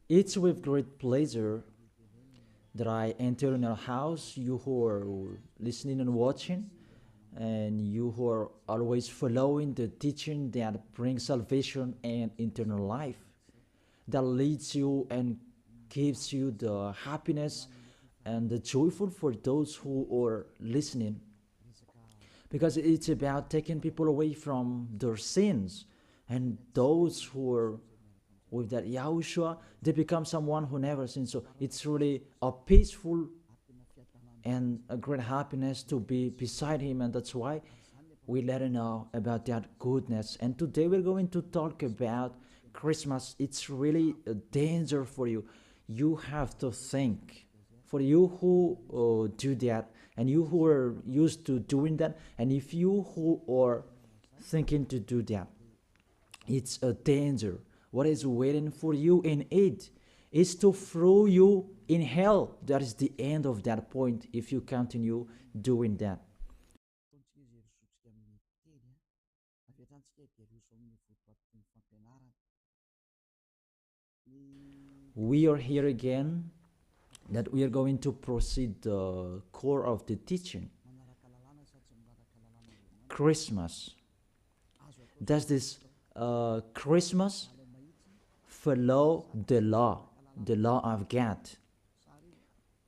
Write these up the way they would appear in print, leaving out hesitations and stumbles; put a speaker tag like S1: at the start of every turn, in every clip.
S1: It's with great pleasure that I enter in your house, you who are listening and watching, and you who are always following the teaching that brings salvation and eternal life, that leads you and gives you the happiness and the joyful for those who are listening, because it's about taking people away from their sins, and those who are with that Yahushua, they become someone who never sinned. So it's really a peaceful and a great happiness to be beside him, and that's why we let him know about that goodness. And today we're going to talk about Christmas. It's really a danger for you. You have to think. For you who do that, and you who are used to doing that, and if you who are thinking to do that, it's a danger. What is waiting for you in it is to throw you in hell. That is the end of that point if you continue doing that. We are here again, that we are going to proceed the core of the teaching. Christmas. Does this Christmas follow the law of God?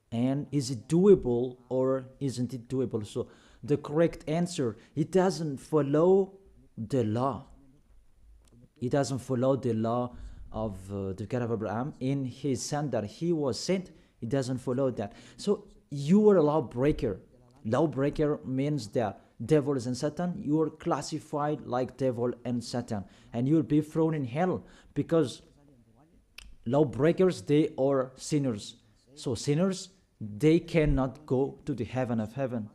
S1: And is it doable or isn't it doable? So the correct answer, it doesn't follow the law. It doesn't follow the law of the God of Abraham in his son that he was sent. It doesn't follow that. So you are a lawbreaker. Lawbreaker means that devils and Satan, you are classified like devil and Satan, and you'll be thrown in hell, because lawbreakers, they are sinners. So sinners, they cannot go to the heaven of heaven.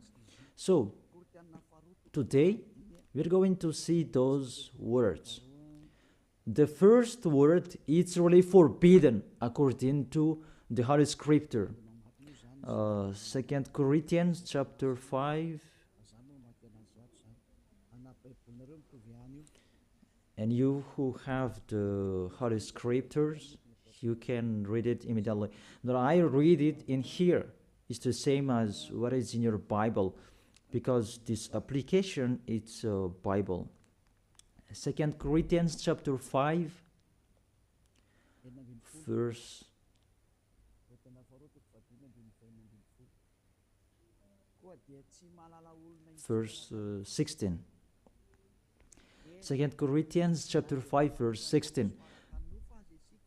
S1: So today we're going to see those words. The first word is really forbidden according to the Holy Scripture. 2 Corinthians chapter 5. And you who have the Holy Scriptures, you can read it immediately. Now I read it in here. It's the same as what is in your Bible, because this application, it's a Bible. 2 Corinthians chapter 5, verse 16. 2 Corinthians chapter 5, verse 16.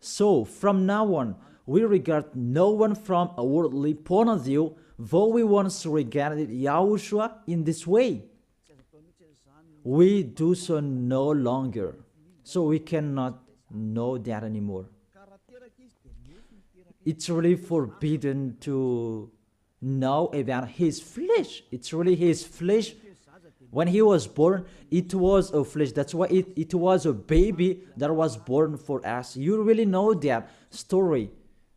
S1: So from now on, we regard no one from a worldly point of view, though we once regarded Yahushua in this way. We do so no longer. So we cannot know that anymore. It's really forbidden to know about his flesh. It's really his flesh. When he was born, it was a flesh. That's why it was a baby that was born for us. You really know that story.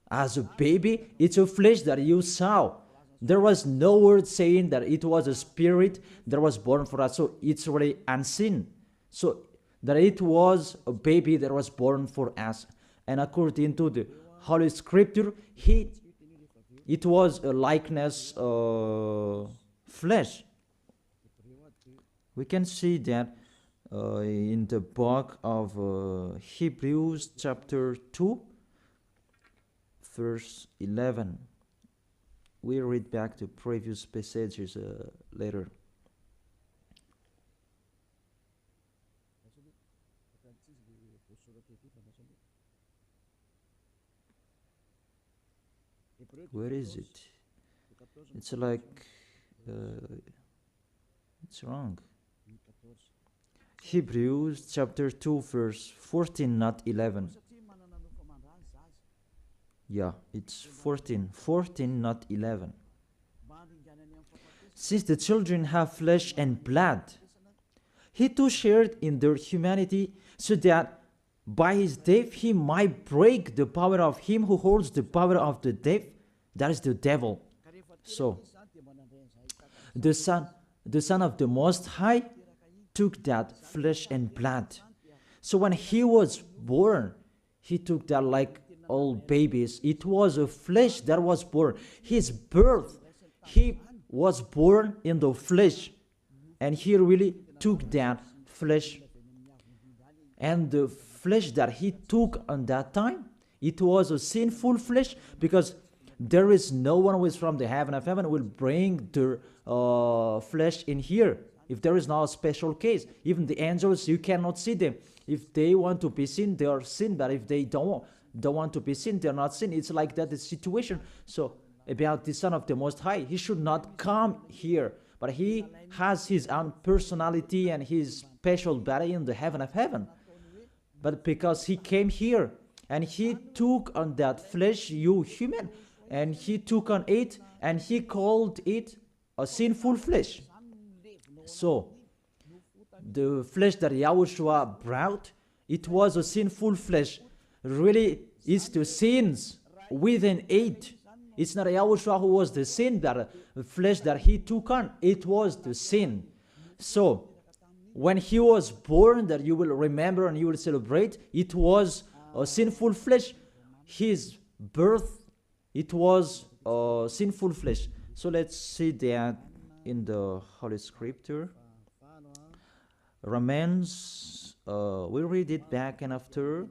S1: As a baby, it's a flesh that you saw. There was no word saying that it was a spirit that was born for us. So it's really unseen. So that it was a baby that was born for us. And according to the Holy Scripture, it was a likeness flesh. We can see that in the book of Hebrews chapter 2, verse 11. We read back the previous passages later. Where is it? It's like it's wrong. Hebrews chapter 2 verse 14, not 11. Yeah, it's 14, not 11. Since the children have flesh and blood, he too shared in their humanity, so that by his death he might break the power of him who holds the power of the death, that is the devil. So, the Son of the Most High took that flesh and blood. So when he was born, he took that like old babies. It was a flesh that was born. His birth, he was born in the flesh, and he really took that flesh. And the flesh that he took on that time, it was a sinful flesh, because there is no one who is from the heaven of heaven will bring their flesh in here. If there is not a special case, even the angels, you cannot see them. If they want to be seen, they are seen, but if they don't want to be seen, they are not seen. It's like that, the situation. So about the Son of the Most High, he should not come here, but he has his own personality and his special body in the heaven of heaven. But because he came here and he took on that flesh, you human, and he took on it and he called it a sinful flesh. So the flesh that Yahushua brought, it was a sinful flesh. Really, it's the sins within it. It's not Yahushua who was the sin, that the flesh that he took on, it was the sin. So when he was born, that you will remember and you will celebrate, it was a sinful flesh. His birth, it was a sinful flesh. So let's see that in the Holy Scripture. Romans, we read it back, and after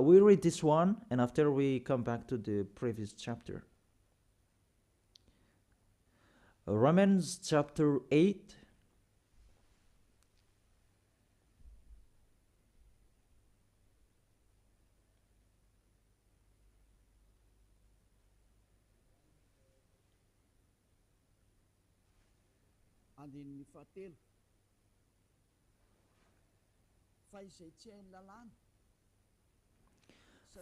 S1: we read this one, and after we come back to the previous chapter. Romans chapter 8.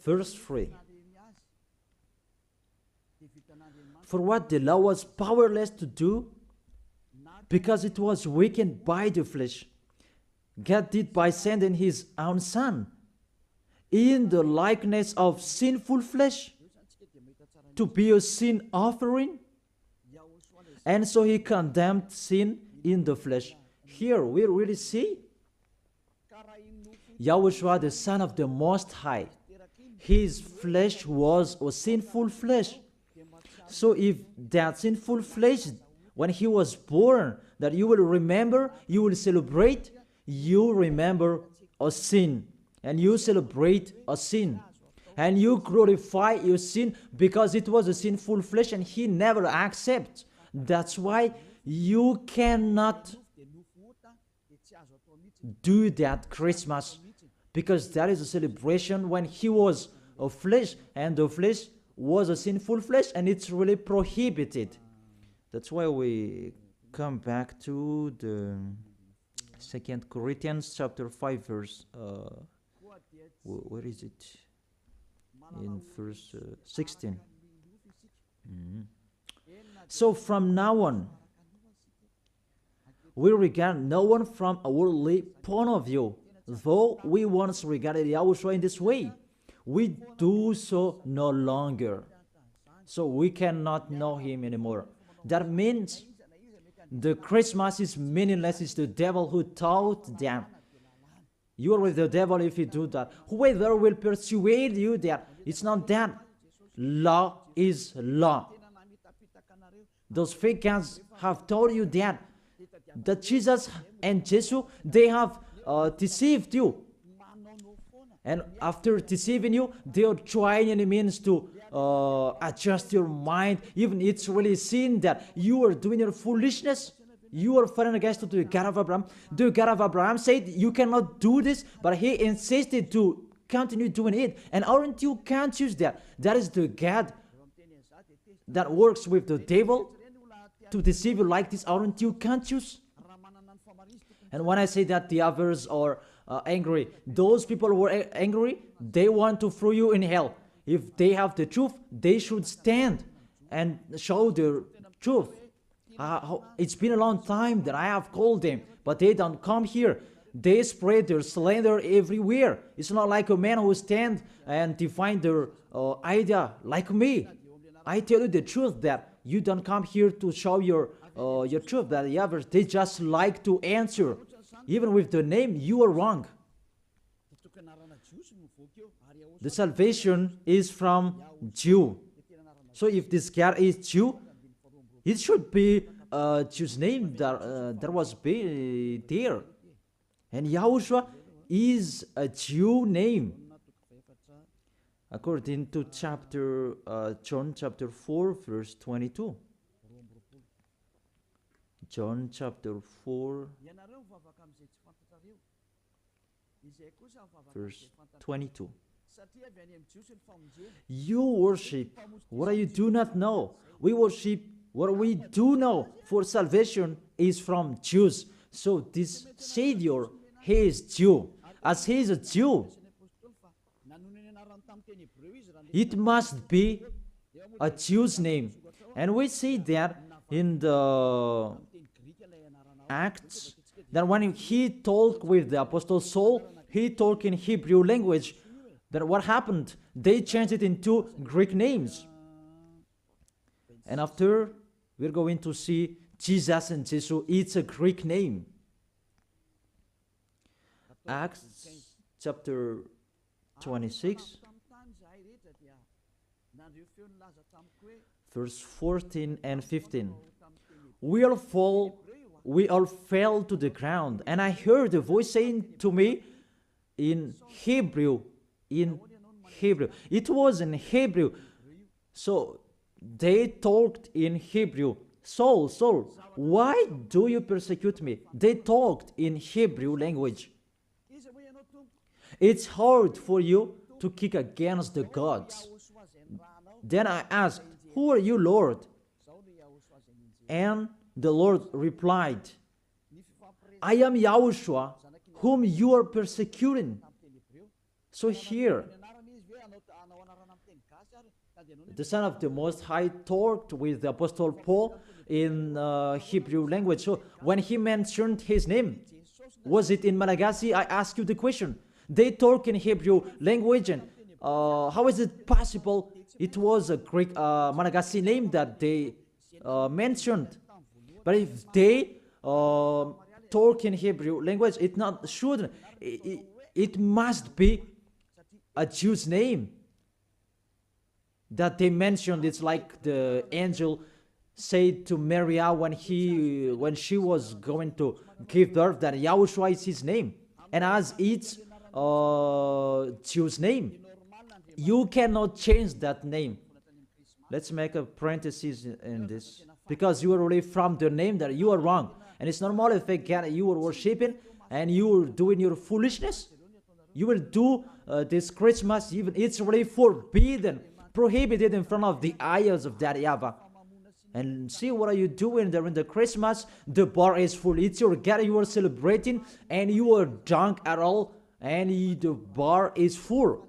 S1: Verse 3. For what the law was powerless to do, because it was weakened by the flesh, God did by sending his own Son in the likeness of sinful flesh to be a sin offering. And so he condemned sin in the flesh. Here we really see Yahushua, the Son of the Most High. His flesh was a sinful flesh. So if that sinful flesh, when he was born, that you will remember, you will celebrate, you remember a sin, and you celebrate a sin, and you glorify your sin because it was a sinful flesh and he never accepts. That's why you cannot do that Christmas, because that is a celebration when he was a flesh, and the flesh was a sinful flesh, and it's really prohibited. That's why we come back to the 2 Corinthians chapter 5 verse, where is it? In verse 16. So from now on, we regard no one from a worldly point of view. Though we once regarded Yahushua in this way, we do so no longer. So we cannot know him anymore. That means the Christmas is meaningless. It's the devil who taught them. You are with the devil if you do that. Whoever will persuade you that it's not that. Law is law. Those fake gods have told you that Jesus and Jesus, they have deceived you. And after deceiving you, they are trying any means to adjust your mind. Even it's really seen that you are doing your foolishness. You are fighting against the God of Abraham. The God of Abraham said you cannot do this, but he insisted to continue doing it. And aren't you conscious that that is the God that works with the devil to deceive you like this? Aren't you conscious? And when I say that the others are angry, those people who are angry, they want to throw you in hell. If they have the truth, they should stand and show the truth. It's been a long time that I have called them, but they don't come here. They spread their slander everywhere. It's not like a man who stands and define their idea like me. I tell you the truth that you don't come here to show your truth. That the others, they just like to answer. Even with the name, you are wrong. The salvation is from Jew. So if this guy is Jew, it should be Jew's name that was there. And Yahushua is a Jew name. According to John chapter 4, verse 22. John chapter 4, verse 22. You worship what you do not know. We worship what we do know, for salvation is from Jews. So this Savior, he is Jew. As he is a Jew, it must be a Jew's name. And we see that in the Acts, that when he talked with the Apostle Saul, he talked in Hebrew language. That what happened? They changed it into Greek names. And after, we're going to see Jesus and Jesus, it's a Greek name. Acts chapter 26, verse 14 and 15. We all fell to the ground, and I heard a voice saying to me in Hebrew. It was in Hebrew. So they talked in Hebrew. Saul, Saul, why do you persecute me? They talked in Hebrew language. It's hard for you to kick against the gods. Then I asked, who are you, Lord? And the Lord replied, I am Yahushua, whom you are persecuting. So here, the Son of the Most High talked with the Apostle Paul in Hebrew language. So when he mentioned his name, was it in Malagasy? I ask you the question. They talk in Hebrew language, and how is it possible it was a Greek Malagasy name that they mentioned? But if they talk in Hebrew language, it not should. It must be a Jew's name that they mentioned. It's like the angel said to Maria when she was going to give birth, that Yahushua is his name, and as it's Jew's name, you cannot change that name. Let's make a parenthesis in this, because you are already from the name that you are wrong, and it's normal if you are worshiping and you are doing your foolishness. You will do this Christmas, even it's already forbidden, prohibited in front of the eyes of that YAHVAH. And see, what are you doing during the Christmas? The bar is full. It's your God you are celebrating, and you are drunk at all, and the bar is full.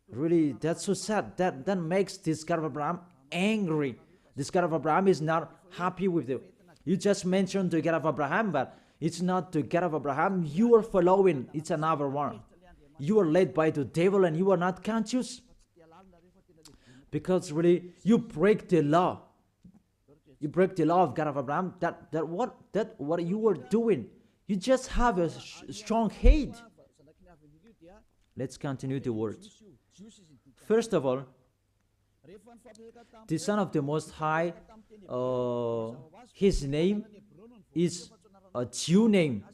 S1: Really, that's so sad. That makes this God of Abraham angry. This God of Abraham is not happy with you. You just mentioned the God of Abraham, but it's not the God of Abraham you are following. It's another one. You are led by the devil, and you are not conscious. Because really, you break the law. You break the law of God of Abraham. What you are doing. You just have a strong hate. Let's continue the words. First of all, the Son of the Most High, his name is a Jew name,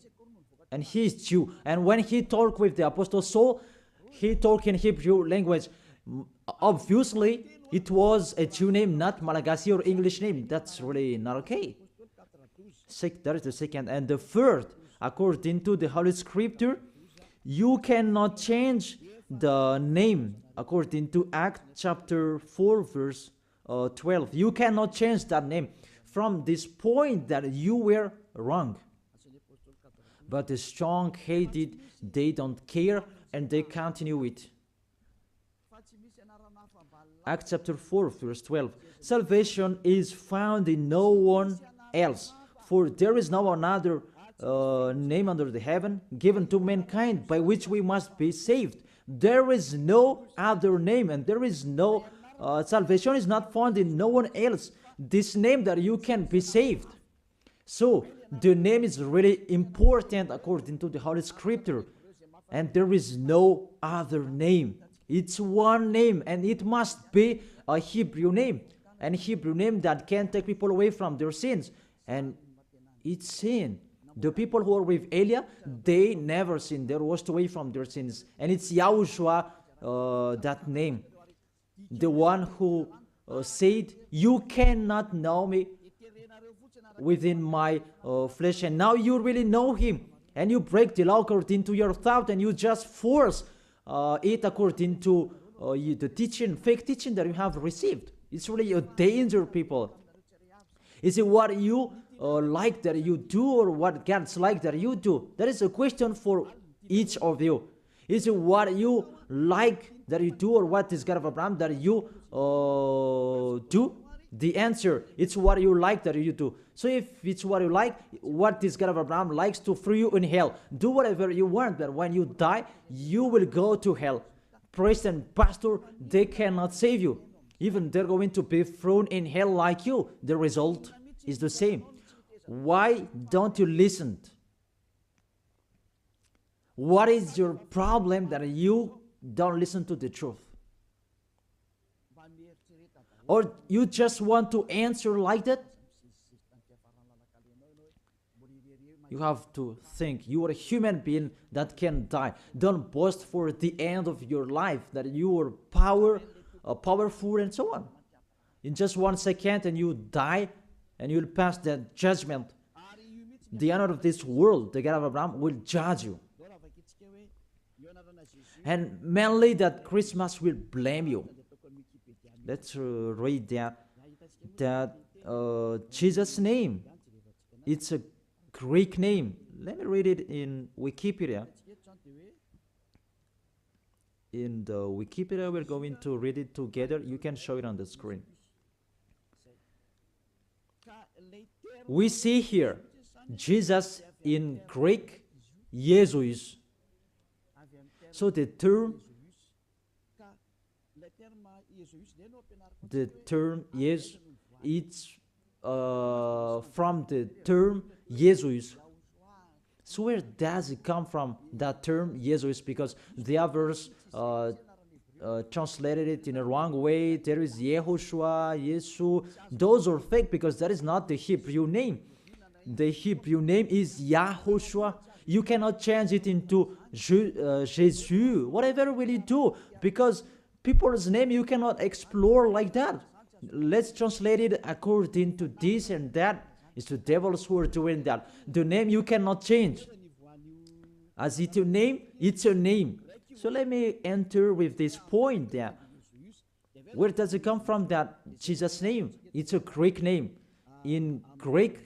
S1: and he is Jew. And when he talked with the Apostle Saul, he talked in Hebrew language. Obviously, it was a Jew name, not Malagasy or English name. That's really not okay. That is the second. And the third, according to the Holy Scripture, you cannot change the name. According to Acts chapter 4, verse 12. You cannot change that name from this point that you were wrong. But the strong-hated, they don't care, and they continue it. Acts chapter 4, verse 12. Salvation is found in no one else, for there is no another name under the heaven given to mankind by which we must be saved. There is no other name, and there is no salvation is not found in no one else. This name that you can be saved. So the name is really important according to the Holy Scripture. And there is no other name. It's one name, and it must be a Hebrew name. An Hebrew name that can take people away from their sins. And it's sin. The people who are with Elia, they never sinned. They were washed away from their sins. And it's YAHOSHUA, that name. The one who said, you cannot know me within my flesh. And now you really know him. And you break the law according to your thought, and you just force it according to the teaching, fake teaching that you have received. It's really a danger, people. Is it what you like that you do, or what God's like that you do? That is a question for each of you. Is it what you like that you do, or what is God of Abraham that you do? The answer, it's what you like that you do. So if it's what you like, what this God of Abraham likes to throw you in hell. Do whatever you want, but when you die, you will go to hell. Priest and pastor, they cannot save you. Even they're going to be thrown in hell like you. The result is the same. Why don't you listen? What is your problem that you don't listen to the truth? Or you just want to answer like that? You have to think. You are a human being that can die. Don't boast for the end of your life that you are powerful and so on. In just 1 second and you die, and you will pass that judgment. The honor of this world, the God of Abraham, will judge you. And mainly that Christmas will blame you. Let's read that Jesus' name. It's a Greek name. Let me read it in Wikipedia. In the Wikipedia, we're going to read it together. You can show it on the screen. We see here Jesus in Greek, Jesus. So the term yes, it's from the term Jesus. So where does it come from, that term Jesus? Because the others translated it in a wrong way. There is YAHOSHUA, Yesu. Those are fake because that is not the Hebrew name. The Hebrew name is YAHOSHUA. You cannot change it into Jesus. Whatever will you do? Because people's name you cannot explore like that. Let's translate it according to this and that. It's the devils who are doing that. The name you cannot change. As it's your name, it's your name. So let me enter with this point there. Where does it come from, that Jesus' name? It's a Greek name. In Greek,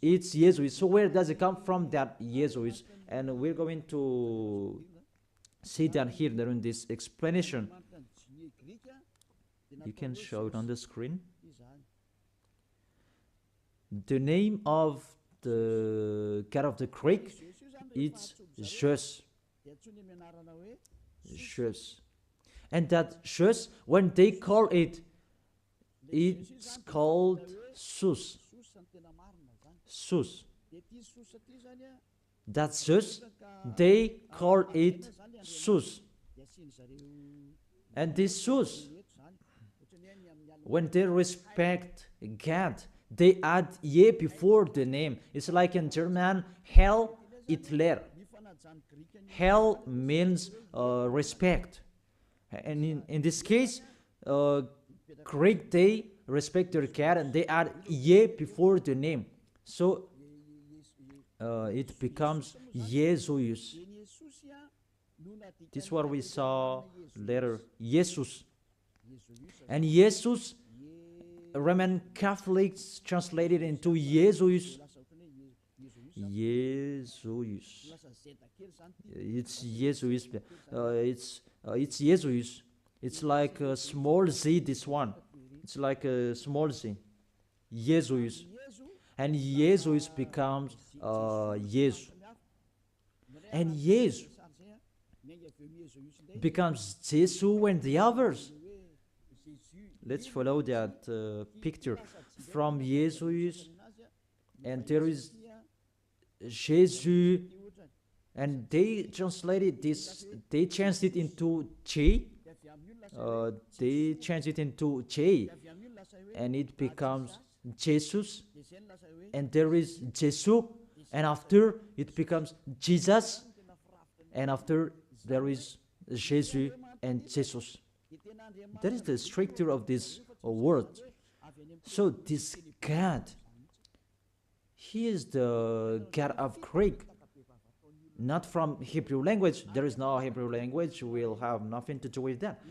S1: it's Jesus. So where does it come from, that Jesus? And we're going to see that here during this explanation. You can show it on the screen. The name of the God of the Greek, it's Jesus. Jesus. And that Jesus, when they call it, it's called Sus. Sus. That Sus, they call it Sus. And this Sus, when they respect God, they add ye before the name. It's like in German, Heil Hitler. Heil means respect. And in this case, Greek, they respect their God and they add ye before the name. So it becomes Jesus. This is what we saw later, Jesus. And Jesus, Roman Catholics translated into Jesus. Jesus. It's Jesus. It's Jesus. It's like a small z, this one. It's like a small z. Jesus. And Jesus becomes Jesus. And Jesus becomes Jesus when the others. Let's follow that picture from Jesus, and there is Jesus, and they translated this, they changed it into J. They changed it into J, and it becomes Jesus, and there is Jesus, and after it becomes Jesus, and after there is Jesus and Jesus. That is the structure of this word. So this God, he is the God of Greek, not from Hebrew language. There is no Hebrew language. We'll have nothing to do with that.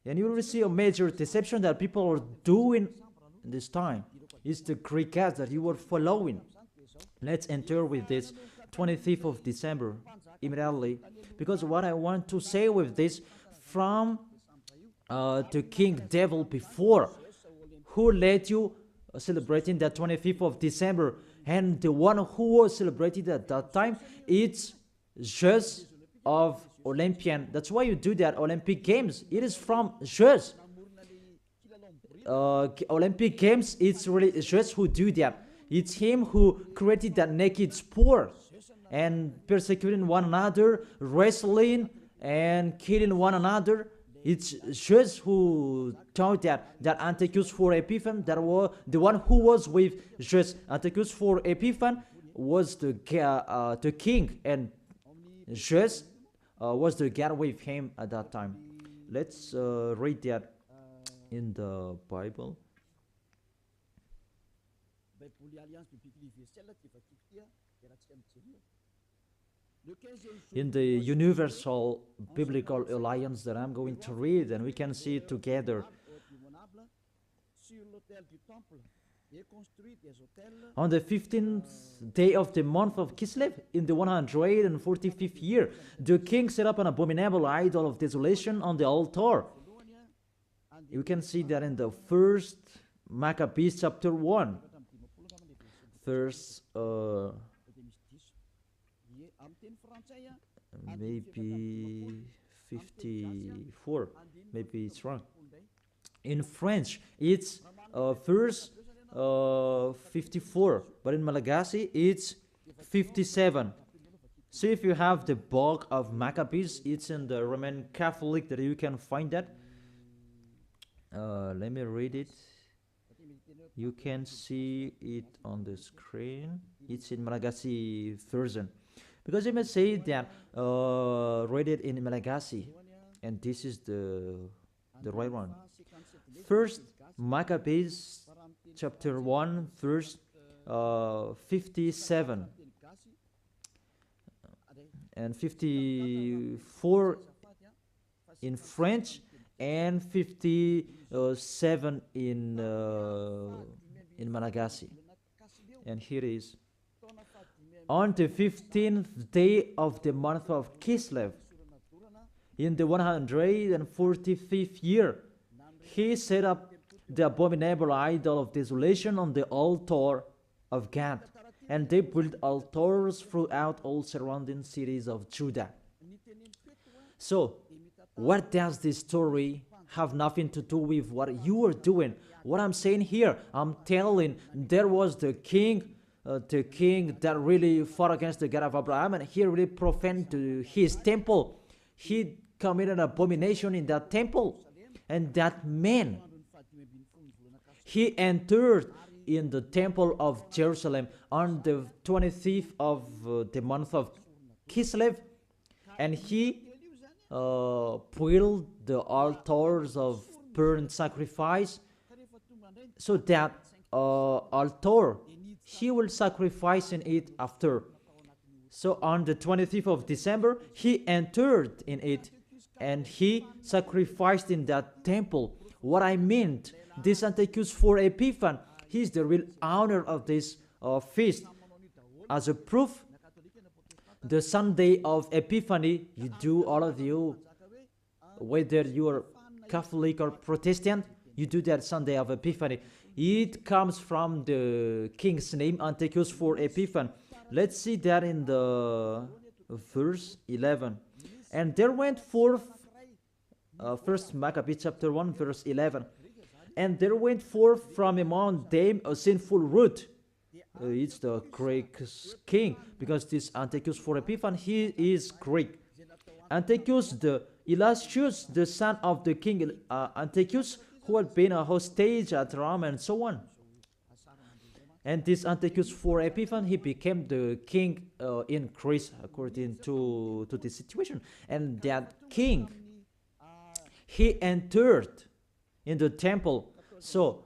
S1: And you will see a major deception that people are doing this time. It's the Greek God that you are following. Let's enter with this 25th of December immediately, because what I want to say with this, from the king devil before, who led you celebrating that 25th of December, and the one who was celebrated at that time, it's Zeus of Olympian. That's why you do that Olympic Games. It is from Zeus. Olympic Games, it's really Zeus who do that. It's him who created that naked sport, and persecuting one another, wrestling and killing one another. It's Zeus who taught that Antiochus for Epiphan, that was the one who was with Zeus. Antiochus for Epiphan was the king, and Zeus was the god with him at that time. Let's read that in the Bible. In the Universal Biblical Alliance that I'm going to read, and we can see it together. On the 15th day of the month of Kislev, in the 145th year, the king set up an abominable idol of desolation on the altar. You can see that in the first Maccabees chapter 1, verse maybe 54, maybe it's wrong. In French, it's verse 54, but in Malagasy, it's 57. So if you have the book of Maccabees, it's in the Roman Catholic that you can find that. Let me read it. You can see it on the screen. It's in Malagasy version. Because you may say that read it in Malagasy, and this is the right one. First Maccabees chapter 1 verse 57 and 54 in French, and 57 in Malagasy. And here is: on the 15th day of the month of Kislev, in the 145th year, he set up the abominable idol of desolation on the altar of God, and they built altars throughout all surrounding cities of Judah. So, what does this story have nothing to do with what you are doing? What I'm saying here, I'm telling, there was the king that really fought against the God of Abraham, and he really profaned his temple. He committed an abomination in that temple, and that man, he entered in the temple of Jerusalem on the 25th of the month of Kislev, and he built the altars of burnt sacrifice, so that altar, he will sacrifice in it after. So on the 25th of December, he entered in it, and he sacrificed in that temple. What I meant, this Antiochus for Epiphan, he is the real owner of this feast. As a proof, the Sunday of Epiphany, you do, all of you, whether you are Catholic or Protestant, you do that Sunday of Epiphany. It comes from the king's name, Antiochus for Epiphan. Let's see that in the verse 11. And there went forth, first Maccabees chapter 1, verse 11. And there went forth from among them a sinful root, It's the Greek king, because this Antiochus for Epiphan, he is Greek. Antiochus the illustrious, the son of the king Antiochus, who had been a hostage at Rome and so on. And this Antiochus for Epiphan, he became the king in Greece according to this situation. And that king, he entered in the temple. So,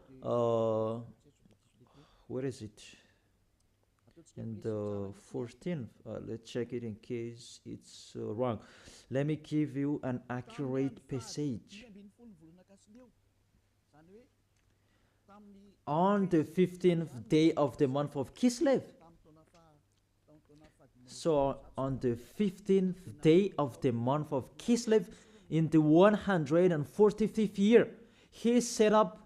S1: where is it? In the 14th, let's check it in case it's wrong. Let me give you an accurate passage. On the 15th day of the month of Kislev. So on the 15th day of the month of Kislev, in the 145th year, he set up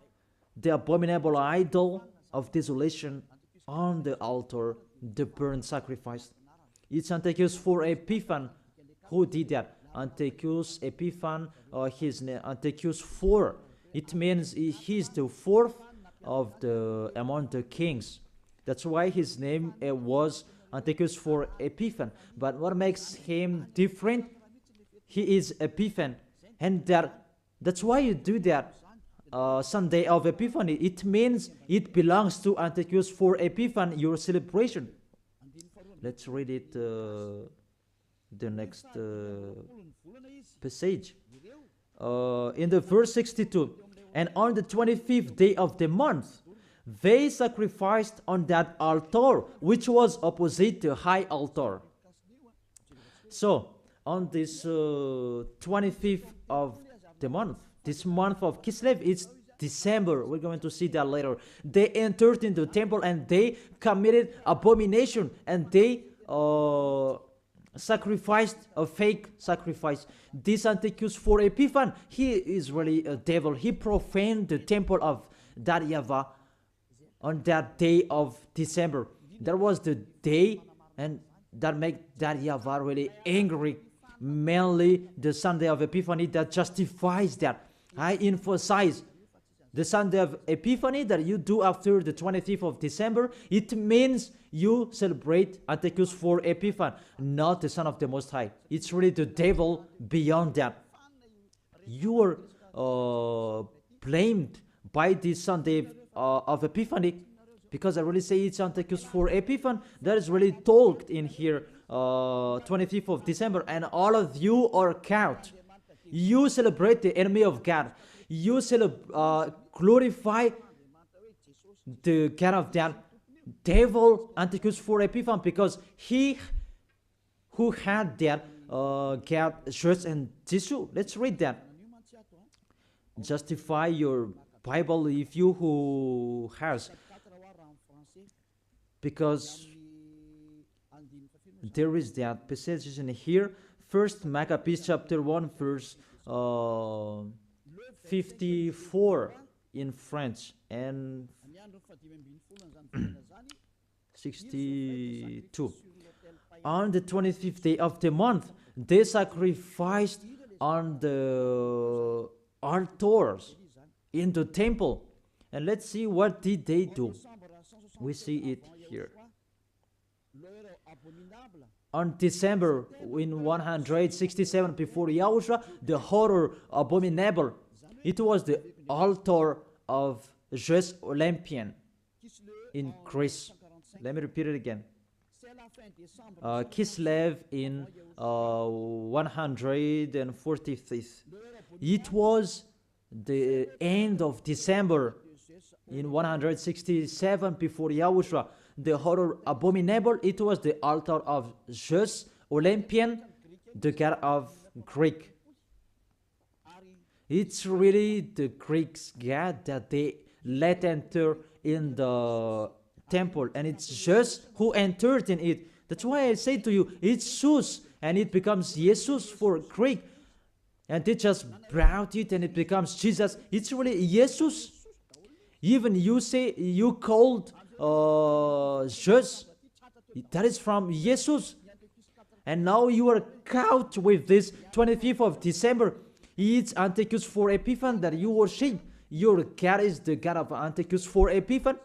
S1: the abominable idol of desolation on the altar, the burnt sacrifice. It's Antiochus for Epiphan who did that. Antiochus Epiphan, his name Antiochus IV. It means he's the fourth of the among the kings. That's why his name was Antiochus for Epiphan. But what makes him different? He is Epiphan, and that's why you do that. Sunday of Epiphany, it means it belongs to Antiochus for Epiphan, your celebration. Let's read it, the next passage. In the verse 62, and on the 25th day of the month, they sacrificed on that altar, which was opposite the high altar. So, on this 25th of the month, this month of Kislev, it's December. We're going to see that later. They entered into the temple and they committed abomination, and they sacrificed a fake sacrifice. This Antiochus for Epiphan, he is really a devil. He profaned the temple of that YAHVAH on that day of December. That was the day, and that made that YAHVAH really angry. Mainly the Sunday of Epiphany that justifies that. I emphasize the Sunday of Epiphany that you do after the 25th of December. It means you celebrate Antiochus for Epiphan, not the Son of the Most High. It's really the devil beyond that. You are blamed by this Sunday of Epiphany, because I really say it's Antiochus for Epiphan. That is really talked in here, 25th of December, and all of you are caught. You celebrate the enemy of God. You glorify the God of that devil, Antiochus for Epiphan, because he who had that God, church, and tissue. Let's read that. Justify your Bible if you who has, because there is that passage in here. First Maccabees chapter 1 verse 54 in French and 62. On the 25th day of the month, they sacrificed on the altars in the temple. And let's see, what did they do? We see it here. On December in 167 before Yahushua, the horror abominable. It was the altar of Zeus Olympian in Greece. Let me repeat it again. Kislev in 145th. It was the end of December in 167 before Yahushua. The horror abominable, it was the altar of Zeus Olympian, the god of Greek. It's really the Greeks' god that they let enter in the temple, and it's Zeus who entered in it. That's why I say to you, it's Zeus, and it becomes Jesus for Greek, and they just brought it and it becomes Jesus. It's really Jesus. Even you say you called Zeus, that is from Jesus, and now you are caught with this 25th of December. It's Antiochus for Epiphan that you worship. Your God is the God of Antiochus for Epiphan.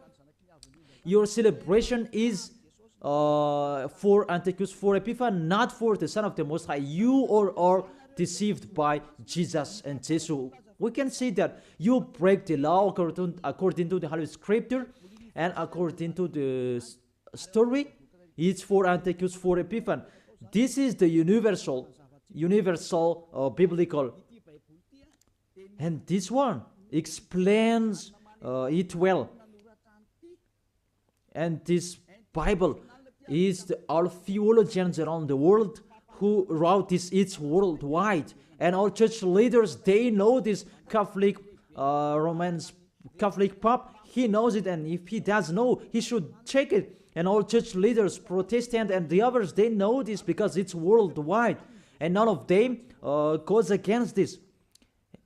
S1: your celebration is for Antiochus, for Epiphan, not for the Son of the Most High. You are deceived by Jesus and Jesus. We can see that you break the law according to the Holy Scripture, and according to the story, it's for Antiochus, for Epiphan. This is the universal biblical, and this one explains it well. And this Bible is all theologians around the world who wrote this. It's worldwide, and all church leaders, they know this. Catholic Romans Catholic Pope, he knows it, and if he does know, he should check it. And all church leaders, Protestant and the others, they know this because it's worldwide, and none of them goes against this.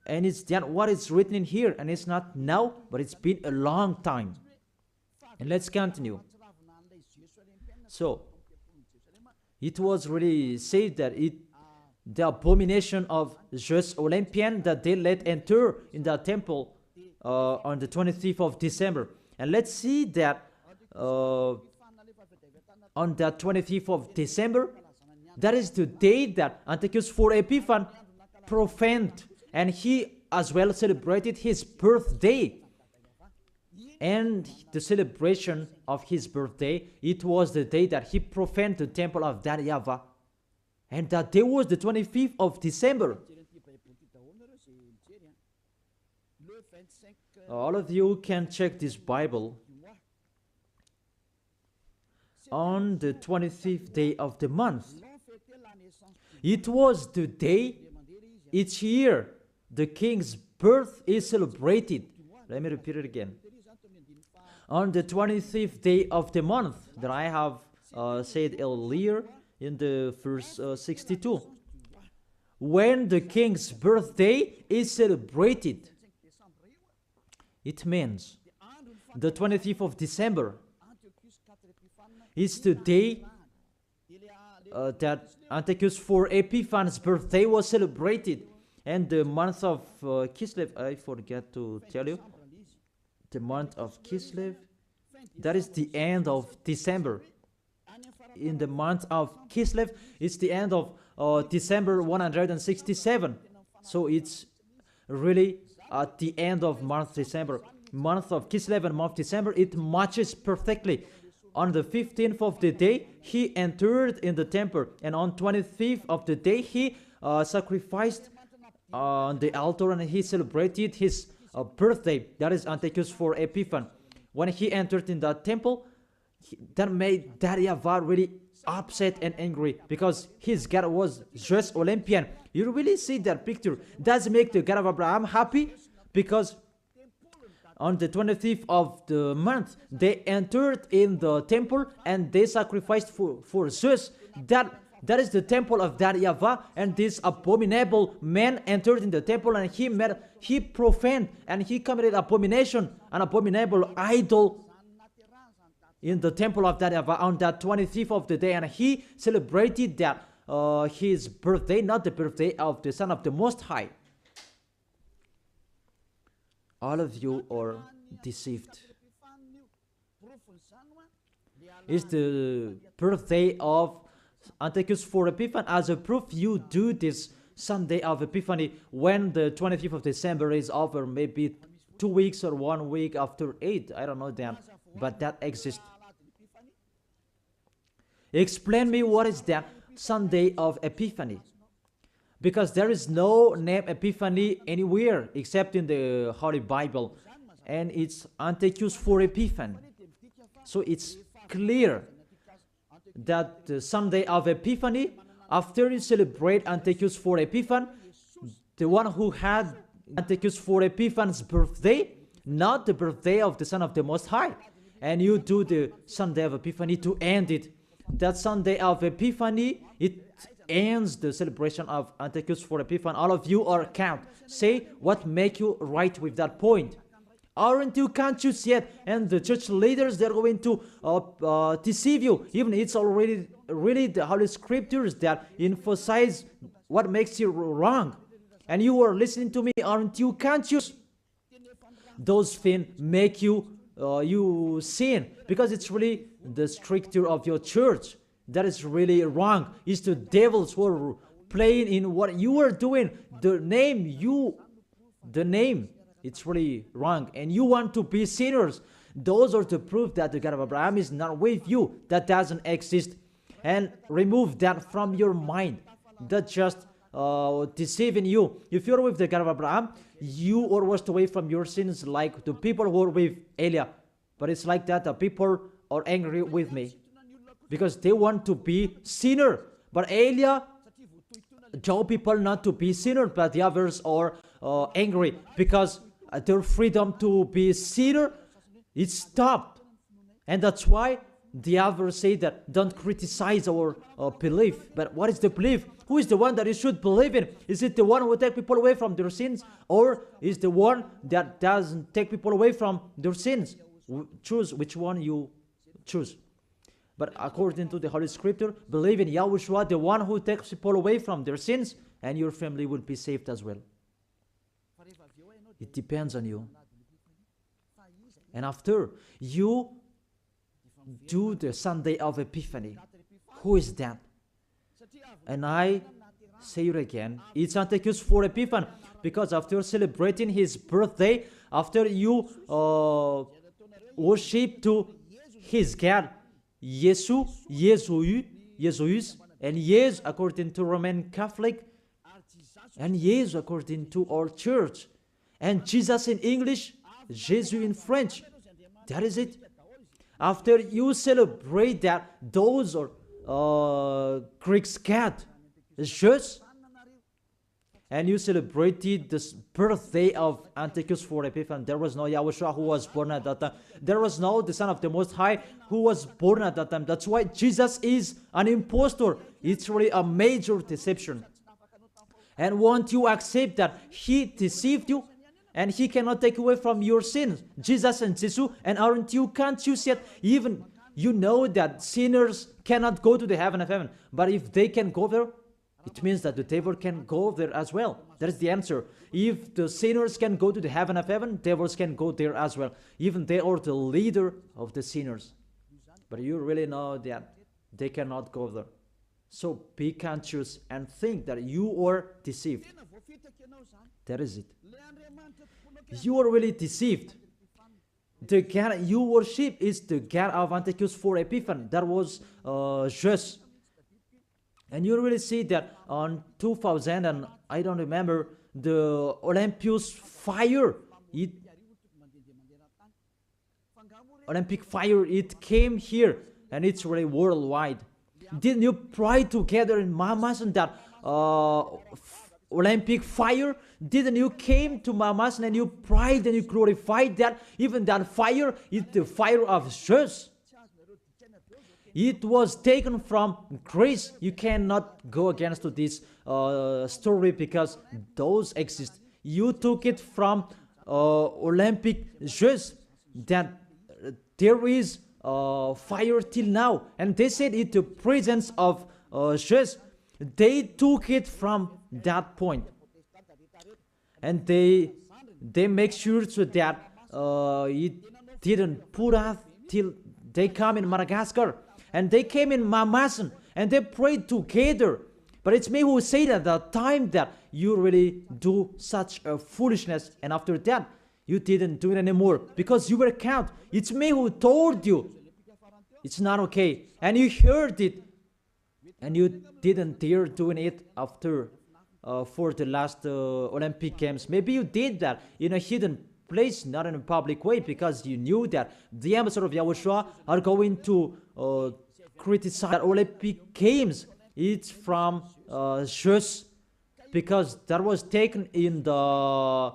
S1: And it's what is written in here, and it's not now, but it's been a long time. And let's continue. So it was really said that the abomination of Zeus Olympian that they let enter in the temple on the 25th of December. And let's see that on the 25th of December, that is the day that Antiochus for Epiphan profaned, and he as well celebrated his birthday. And the celebration of his birthday, it was the day that he profaned the temple of that YAHVAH. And that day was the 25th of December. All of you can check this Bible. On the 25th day of the month, it was the day each year the king's birth is celebrated. Let me repeat it again. On the 25th day of the month that I have said earlier in the verse 62, when the king's birthday is celebrated, it means the 25th of December is the day that Antiochus for Epiphan's birthday was celebrated. And the month of Kislev, I forget to tell you, the month of Kislev, that is the end of December. In the month of Kislev, it's the end of December 167. So it's really at the end of month December. Month of Kislev and month December, it matches perfectly. On the 15th of the day, he entered in the temple, and on 25th of the day, he sacrificed on the altar, and he celebrated his birthday. That is Antiochus for Epiphan. When he entered in the temple, that made that YAHVAH really upset and angry, because his God was Zeus Olympian. You really see that picture. Does make the God of Abraham happy, because on the 25th of the month, they entered in the temple and they sacrificed for Zeus. That is the temple of that YAHVAH, and this abominable man entered in the temple, and he profaned and he committed abomination, an abominable idol in the temple of that YAHVAH on that 25th of the day, and he celebrated that his birthday, not the birthday of the Son of the Most High. All of you are deceived. It's the birthday of Antiochus for Epiphan. As a proof, you do this Sunday of Epiphany when the 25th of December is over, maybe 2 weeks or 1 week after 8. I don't know that, but that exists. Explain me what is that Sunday of Epiphany, because there is no name Epiphany anywhere except in the Holy Bible, and it's Antiochus for Epiphan. So it's clear that the Sunday of Epiphany, after you celebrate Antiochus for Epiphan, the one who had Antiochus for Epiphan's birthday, not the birthday of the Son of the Most High, and you do the Sunday of Epiphany to end it. That Sunday of Epiphany, it ends the celebration of Antiochus for Epiphan. All of you are count. Say what make you right with that point. Aren't you conscious yet? And the church leaders, they're going to deceive you. Even it's already really the Holy Scriptures that emphasize what makes you wrong. And you are listening to me. Aren't you conscious? Those things make you you sin, because it's really the stricture of your church. That is really wrong. It's the devils who are playing in what you are doing. The name, it's really wrong. And you want to be sinners. Those are the proof that the God of Abraham is not with you. That doesn't exist. And remove that from your mind. That just deceiving you. If you're with the God of Abraham, you are washed away from your sins like the people who are with Eliah. But it's like that. The people are angry with me because they want to be sinner. But Eliah told people not to be sinner, but the others are angry because their freedom to be sinner is stopped. And that's why the others say that don't criticize our belief. But what is the belief? Who is the one that you should believe in? Is it the one who will take people away from their sins, or is the one that doesn't take people away from their sins? Choose which one you choose. But according to the Holy Scripture, believe in YAHOSHUA, the one who takes people away from their sins, and your family will be saved as well. It depends on you. And after you do the Sunday of Epiphany, who is that? And I say it again, it's Antiochus for Epiphany, because after celebrating his birthday, after you worship to his God, Jesus, and yes, according to Roman Catholic, and yes, according to our church, and Jesus in English, Jesus in French. That is it. After you celebrate that, those are Greek God, Jesus, and you celebrated the birthday of Antiochus for Epiphany. There was no YAHOSHUA who was born at that time. There was no the Son of the Most High who was born at that time. That's why Jesus is an impostor. It's really a major deception. And won't you accept that he deceived you? And he cannot take away from your sins. Jesus and Jesus, and aren't you, can't you see it? Even you know that sinners cannot go to the heaven of heaven. But if they can go there, it means that the devil can go there as well. That is the answer. If the sinners can go to the heaven of heaven, devils can go there as well. Even they are the leader of the sinners. But you really know that they cannot go there. So be conscious and think that you are deceived. That is it. You are really deceived. The God you worship is the God of Antiochus for Epiphany. That was Jesus. And you really see that on 2000, and I don't remember, the Olympus fire, Olympic fire, it came here, and it's really worldwide. Didn't you pray together in Mamas and that Olympic fire? Didn't you came to Mamas and you prayed and you glorified that? Even that fire is the fire of Jesus. It was taken from Greece. You cannot go against to this story because those exist. You took it from Olympic Jesus, that there is fire till now. And they said it the presence of Jesus. They took it from that point. And they make sure so that it didn't put out till they come in Madagascar. And they came in Mamasan and they prayed together. But it's me who said at the time that you really do such a foolishness. And after that, you didn't do it anymore because you were caught. It's me who told you. It's not okay. And you heard it. And you didn't dare doing it after for the last Olympic Games. Maybe you did that in a hidden place, not in a public way, because you knew that the ambassador of YAHOSHUA are going to criticize the Olympic Games. It's from Jesus, because that was taken in the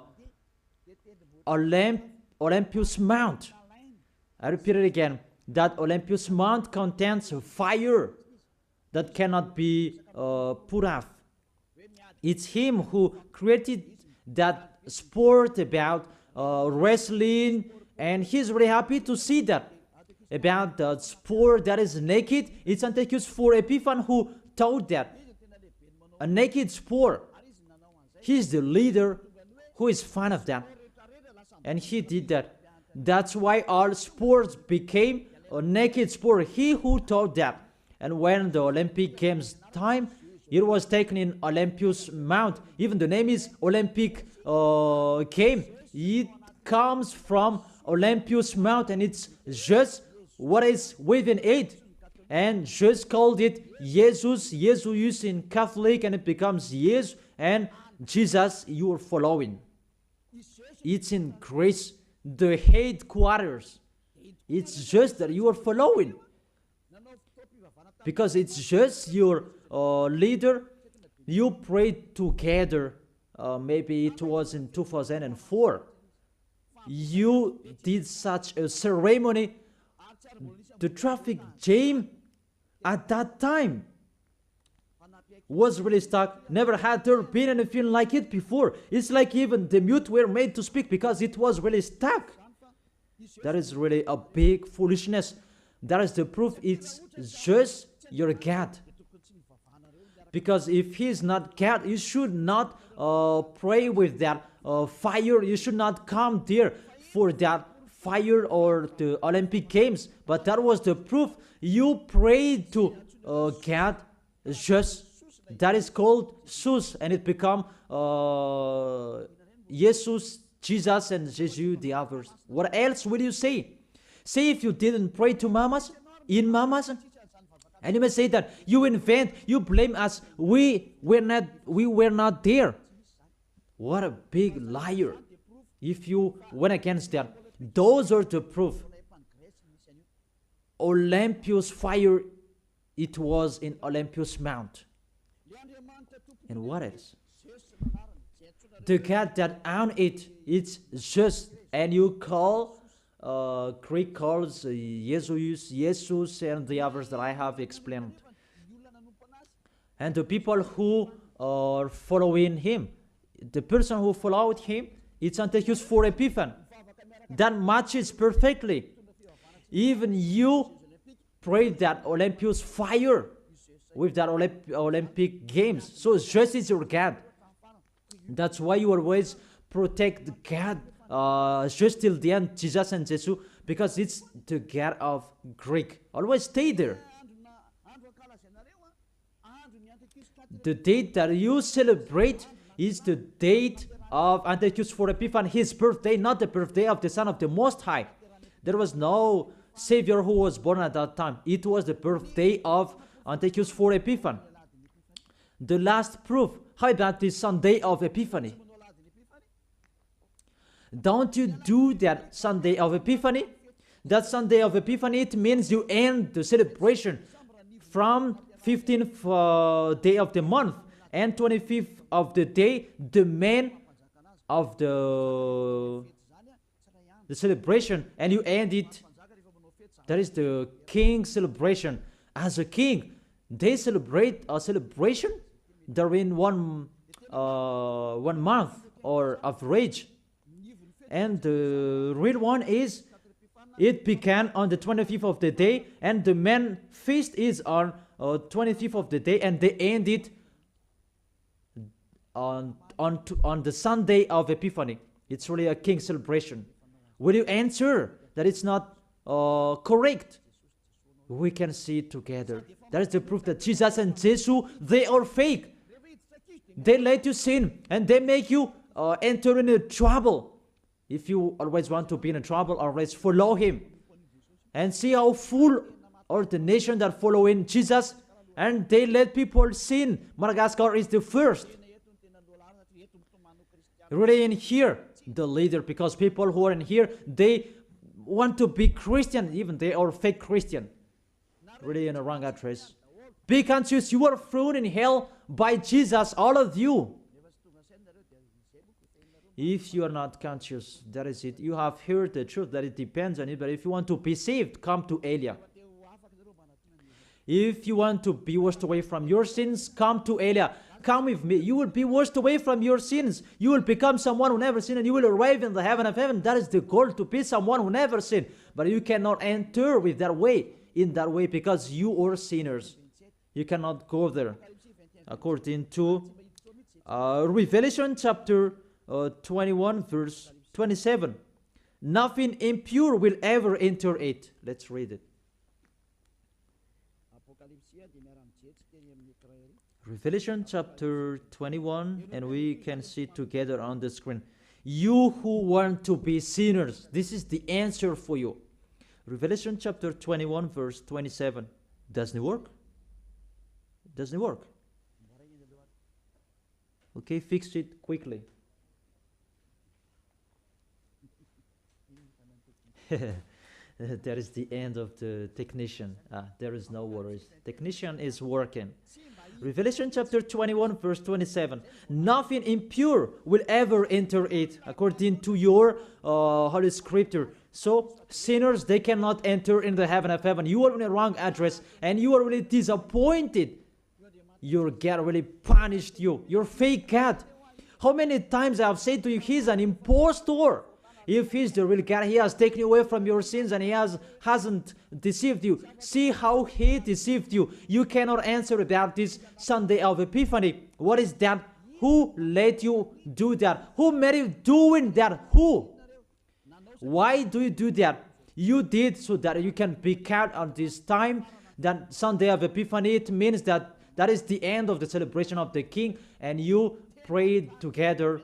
S1: Olympus Mount. I repeat it again. That Olympus Mount contains fire that cannot be put off. It's him who created that sport about wrestling, and he's really happy to see that about the sport that is naked. It's Antiochus for Epiphany who taught that a naked sport. He's the leader who is fan of that, and he did that. That's why all sports became a naked sport. He who taught that. And when the Olympic Games time, it was taken in Olympus Mount. Even the name is Olympic game. It comes from Olympus Mount, and it's just what is within it. And just called it Jesus in Catholic, and it becomes Jesus, and Jesus you are following. It's in Greece, the headquarters. It's just that you are following, because it's just your leader. You prayed together. Maybe it was in 2004. You did such a ceremony. The traffic jam at that time was really stuck. Never had there been anything like it before. It's like even the mute were made to speak because it was really stuck. That is really a big foolishness. That is the proof. It's just your God. Because if he is not God, you should not pray with that fire. You should not come there for that fire or the Olympic Games. But that was the proof. You prayed to God, just that is called Sus, and it become Jesus, Jesus, and Jesus the others. What else will you say? Say if you didn't pray to mamas, in mamas, and you may say that you invent, you blame us. We were not there. What a big liar! If you went against that, those are the proof. Olympus fire, it was in Olympus Mount. And what else? The God that owned it, it's just, and you call, Greek calls Jesus, and the others that I have explained. And the people who are following him, the person who followed him, it's Antiochus for Epiphany. That matches perfectly. Even you prayed that Olympus fire with that Olympic Games. So just is your God. That's why you always protect God just till the end, Jesus and Jesus, because it's the God of Greek. Always stay there. The date that you celebrate is the date of Antiochus for Epiphany, his birthday, not the birthday of the Son of the Most High. There was no Savior who was born at that time. It was the birthday of Antiochus for Epiphany. The last proof, how about the Sunday of Epiphany? Don't you do that Sunday of Epiphany? That Sunday of Epiphany, it means you end the celebration from 15th day of the month and 25th of the day, the man of the celebration, and you end it. That is the king celebration. As a king, they celebrate a celebration during one month or average. And the real one is, it began on the 25th of the day, and the main feast is on 25th of the day, and they end it on the Sunday of Epiphany. It's really a king celebration. Will you answer that it's not correct? We can see it together. That is the proof that Jesus and Jesus, they are fake. They let you sin, and they make you enter into trouble. If you always want to be in trouble, always follow him. And see how full are the nation that follow in Jesus, and they let people sin. Madagascar is the first. Really in here, the leader, because people who are in here, they want to be Christian, even they are fake Christian. Really in a wrong address. Be conscious, you are thrown in hell by Jesus, all of you. If you are not conscious, that is it. You have heard the truth, that it depends on it. But if you want to be saved, come to Elia. If you want to be washed away from your sins, come to Elia. Come with me. You will be washed away from your sins. You will become someone who never sinned, and you will arrive in the heaven of heaven. That is the goal, to be someone who never sinned. But you cannot enter with that way, in that way, because you are sinners. You cannot go there. According to Revelation chapter 21 verse 27. Nothing impure will ever enter it. Let's read it. Revelation chapter 21, and we can see together on the screen. You who want to be sinners, this is the answer for you. Revelation chapter 21, verse 27. Doesn't it work? Doesn't it work? Okay, fix it quickly. That is the end of the technician. There is no worries. Technician is working. Revelation chapter 21, verse 27. Nothing impure will ever enter it, according to your Holy Scripture. So, sinners, they cannot enter in the heaven of heaven. You are in the wrong address, and you are really disappointed. Your God really punished you. Your fake God. How many times I have said to you, he's an impostor. If he's the real God, he has taken you away from your sins and he hasn't deceived you. See how he deceived you. You cannot answer about this Sunday of Epiphany. What is that? Who let you do that? Who made you doing that? Who? Why do you do that? You did so that you can be kept on this time. That Sunday of Epiphany, it means that that is the end of the celebration of the King, and you prayed together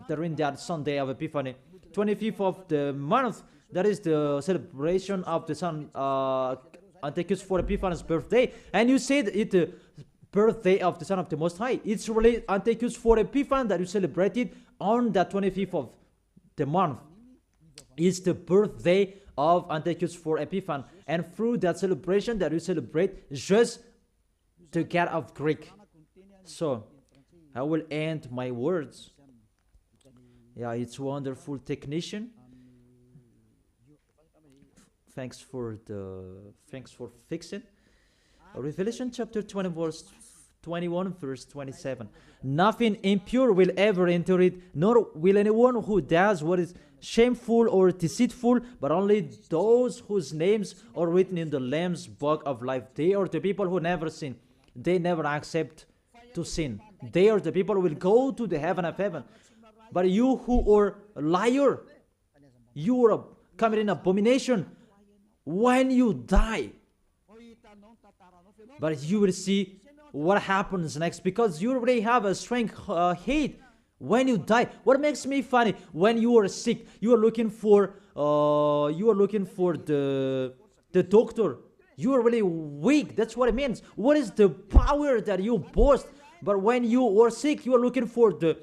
S1: during that Sunday of Epiphany. 25th of the month, that is the celebration of the Son Antiochus for Epiphanes' birthday. And you said it's the birthday of the Son of the Most High. It's really Antiochus for Epiphanes that you celebrated on the 25th of the month. It's the birthday of Antiochus for Epiphanes. And through that celebration that you celebrate just the God of Greek. So, I will end my words. Yeah, it's wonderful technician. Thanks for fixing. Revelation chapter 21, verse 27. Nothing impure will ever enter it, nor will anyone who does what is shameful or deceitful, but only those whose names are written in the Lamb's book of life. They are the people who never sin. They never accept to sin. They are the people who will go to the heaven of heaven. But you who are a liar, you are committing abomination when you die. But you will see what happens next, because you already have a strength hate when you die. What makes me funny, when you are sick, you are looking for the doctor. You are really weak. That's what it means. What is the power that you boast? But when you are sick, you are looking for the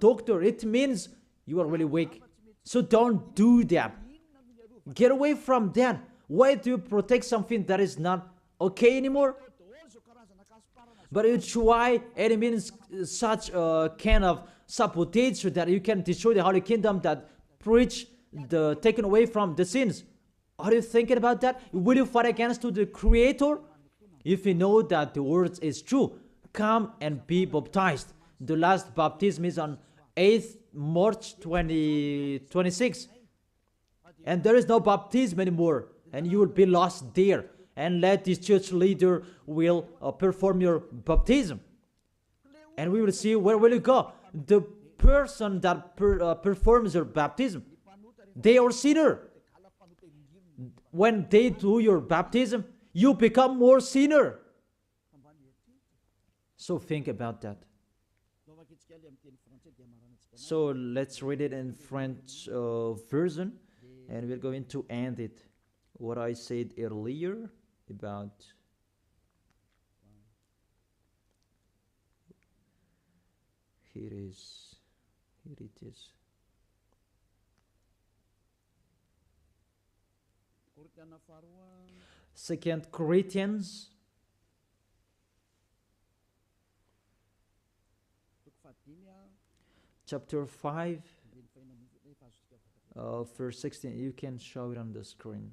S1: doctor. It means you are really weak. So don't do that. Get away from that. Why do you protect something that is not okay anymore? But you try, and it means such a kind of sabotage so that you can destroy the Holy Kingdom that preach the taken away from the sins. Are you thinking about that? Will you fight against the Creator? If you know that the words is true, come and be baptized. The last baptism is on 8th March 2026. And there is no baptism anymore. And you will be lost there. And let this church leader will perform your baptism. And we will see where will you go. The person that performs your baptism, they are sinner. When they do your baptism, you become more sinner. So think about that. So let's read it in French version, and we're going to end it. What I said earlier about here it is. Second Corinthians chapter 5 verse 16. You can show it on the screen.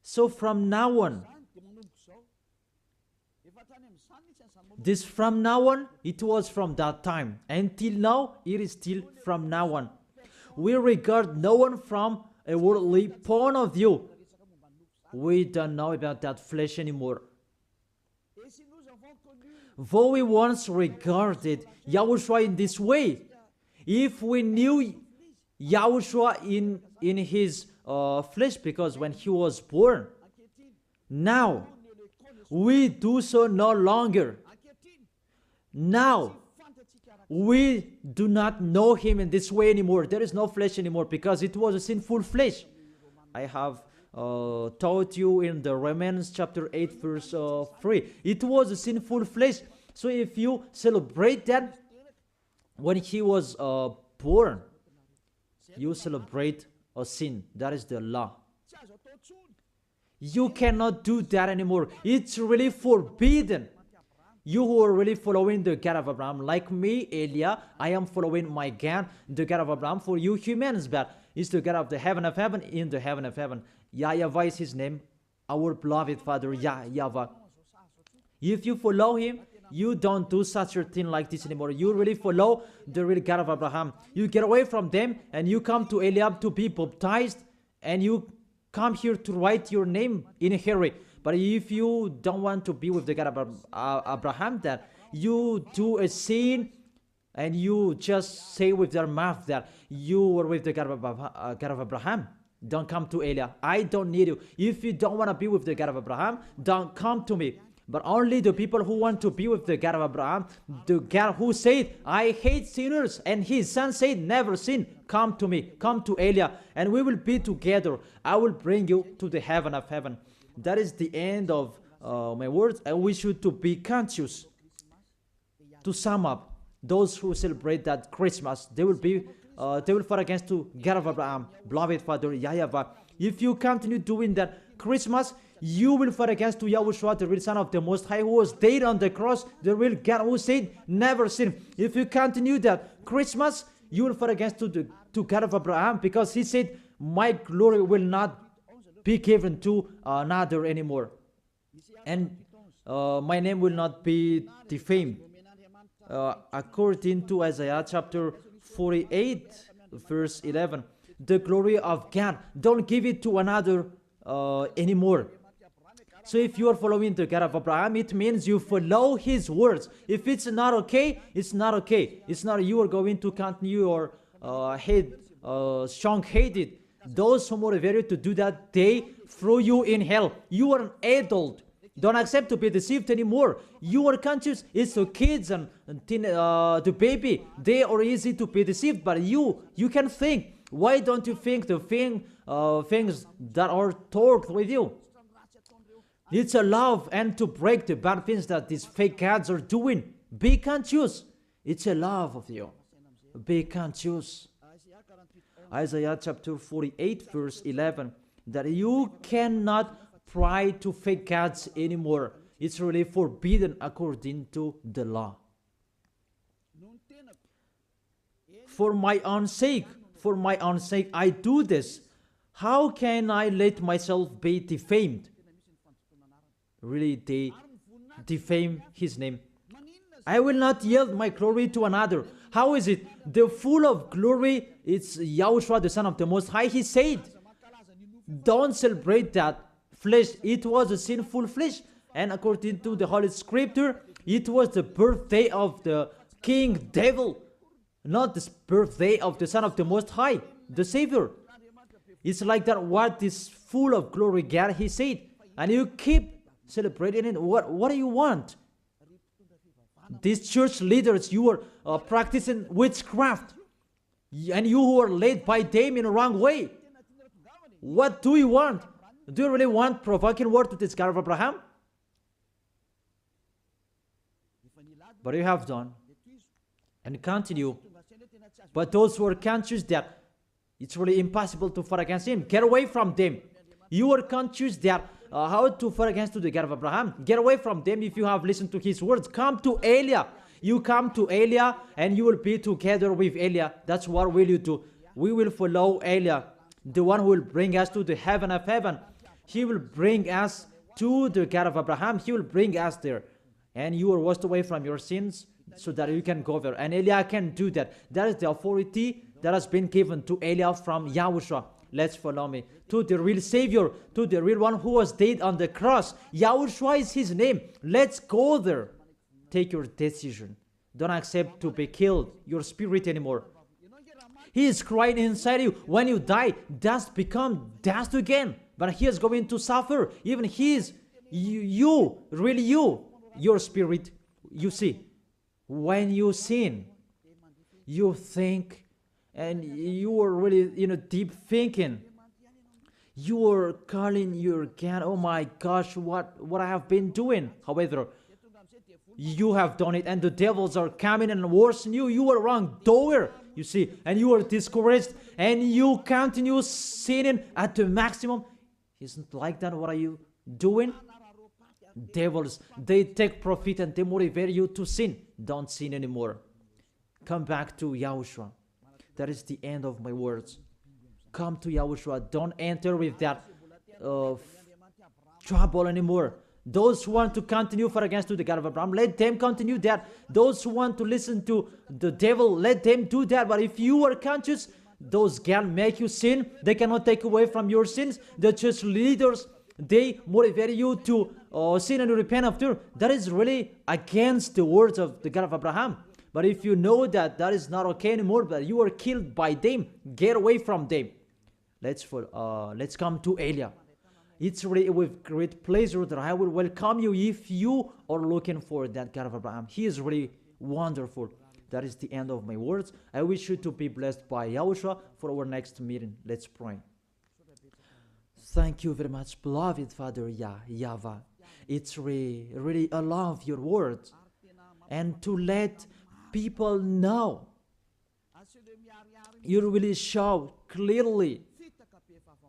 S1: So from now on, this from now on, it was from that time. Until now, it is still from now on. We regard no one from a worldly point of view. We don't know about that flesh anymore. Though we once regarded Yahushua in this way, if we knew Yahushua in his flesh, because when he was born, now we do so no longer. Now we do not know him in this way anymore. There is no flesh anymore because it was a sinful flesh. I have taught you in the Romans chapter 8 verse 3. It was a sinful flesh. So if you celebrate that when he was born, you celebrate a sin. That is the law. You cannot do that anymore. It's really forbidden. You who are really following the God of Abraham, like me, Elia, I am following my God, the God of Abraham. For you humans, but it's the God of the heaven of heaven, in the heaven of heaven. YAHVAH is his name, our beloved Father, YAHVAH. If you follow him, you don't do such a thing like this anymore. You really follow the real God of Abraham. You get away from them and you come to Eliab to be baptized, and you come here to write your name in a hurry. But if you don't want to be with the God of Abraham, that you do a sin and you just say with your mouth that you were with the God of Abraham, don't come to Elia. I don't need you. If you don't want to be with the God of Abraham, don't come to me. But only the people who want to be with the God of Abraham, the God who said, I hate sinners, and his son said, never sin, come to me, come to Elia, and we will be together. I will bring you to the heaven of heaven. That is the end of my words, and we should to be conscious. To sum up, those who celebrate that Christmas, they will fight against to God of Abraham, beloved Father YAHVAH. If you continue doing that Christmas, you will fight against to Yahushua, the real Son of the Most High, who was dead on the cross, the real God who said, never sin. If you continue that Christmas, you will fight against to God of Abraham, because he said, my glory will not be given to another anymore, and my name will not be defamed. According to Isaiah chapter 48 verse 11, the glory of God, don't give it to another anymore. So if you are following the God of Abraham, it means you follow his words. If it's not okay, it's not okay. It's not you are going to continue your strong-headed. Those who motivate you to do that, they throw you in hell. You are an adult. Don't accept to be deceived anymore. You are conscious. It's the kids and the baby. They are easy to be deceived, but you can think. Why don't you think the things that are talked with you? It's a love and to break the bad things that these fake gods are doing. Be conscious. It's a love of you. Be conscious. Isaiah chapter 48 verse 11, that you cannot pray to fake gods anymore. It's really forbidden according to the law. For my own sake, I do this. How can I let myself be defamed? Really, they defame his name. I will not yield my glory to another. How is it? The full of glory, it's Yahushua, the Son of the Most High. He said, don't celebrate that flesh. It was a sinful flesh. And according to the Holy Scripture, it was the birthday of the King Devil, not the birthday of the Son of the Most High, the Savior. It's like that, what is full of glory, God, he said. And you keep celebrating it. What do you want? These church leaders, you are practicing witchcraft, and you who are led by them in a wrong way. What do you want? Do you really want provoking word to this God of Abraham? But you have done and continue. But those who are conscious that it's really impossible to fight against him, get away from them. You are conscious that how to fight against the God of Abraham. Get away from them if you have listened to his words. Come to Elia. You come to Elia and you will be together with Elia. That's what will you do. We will follow Elia, the one who will bring us to the heaven of heaven. He will bring us to the God of Abraham. He will bring us there. And you are washed away from your sins so that you can go there. And Elia can do that. That is the authority that has been given to Elia from Yahushua. Let's follow me to the real Savior, to the real one who was dead on the cross. Yahushua is his name. Let's go there. take your decision. Don't accept to be killed, your spirit anymore. He is crying inside you. When you die, dust become dust again. But he is going to suffer. Even he is, really you, your spirit. You see, when you sin, you think, and you are really, deep thinking. You are calling your God, oh my gosh, what I have been doing. However, you have done it, and the devils are coming and worsen you. You are wrongdoer, you see, and you are discouraged, and you continue sinning at the maximum. Isn't like that? What are you doing? Devils, they take profit and they motivate you to sin. Don't sin anymore. Come back to Yahushua. That is the end of my words. Come to Yahushua. Don't enter with that trouble anymore. Those who want to continue for against to the God of Abraham, let them continue that. Those who want to listen to the devil, let them do that. But if you are conscious, those can make you sin. They cannot take away from your sins. The church leaders, they motivate you to sin and repent after. That is really against the words of the God of Abraham. But if you know that that is not okay anymore, but you are killed by them, get away from them. Let's come to Elia. It's really with great pleasure that I will welcome you if you are looking for that God of Abraham. He is really wonderful. That is the end of my words. I wish you to be blessed by Yahushua for our next meeting. Let's pray. Thank you very much, beloved Father YAHVAH. It's really I love your words. And to let people know, you really show clearly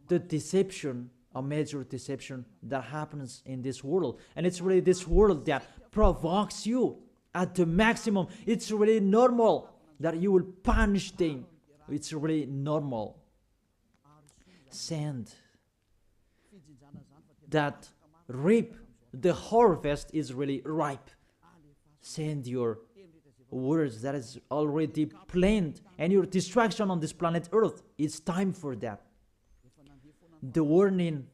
S1: the deception, a major deception that happens in this world. And it's really this world that provokes you at the maximum. It's really normal that you will punish them. It's really normal. Send that reap. The harvest is really ripe. Send your words that is already planned, and your destruction on this planet Earth. It's time for that. The warning,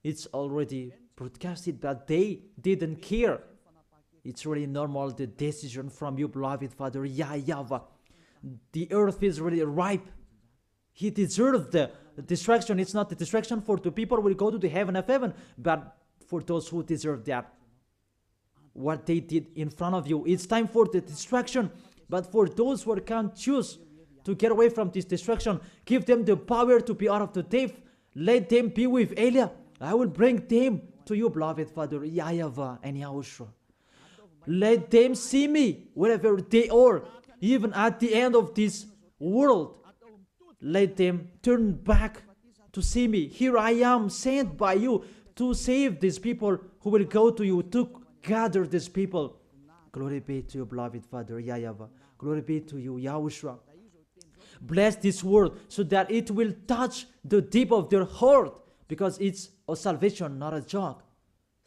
S1: it's already broadcasted, but they didn't care. It's really normal, the decision from you, beloved Father YAHVAH. The earth is really ripe. He deserves the destruction. It's not the destruction for the people who will go to the heaven of heaven, but for those who deserve that. What they did in front of you, it's time for the destruction. But for those who can't choose to get away from this destruction, give them the power to be out of the death. Let them be with Elia. I will bring them to you, beloved Father YAHVAH and Yahushua. Let them see me wherever they are, even at the end of this world. Let them turn back to see me. Here I am, sent by you to save these people who will go to you, to gather these people. Glory be to you, beloved Father YAHVAH. Glory be to you, Yahushua. Bless this word so that it will touch the deep of their heart, because it's a salvation, not a joke.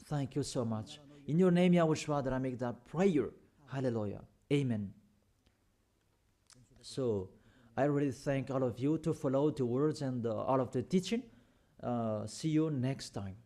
S1: Thank you so much. In your name, Yahushua, that I make that prayer. Hallelujah. Amen. So, I really thank all of you to follow the words and all of the teaching. See you next time.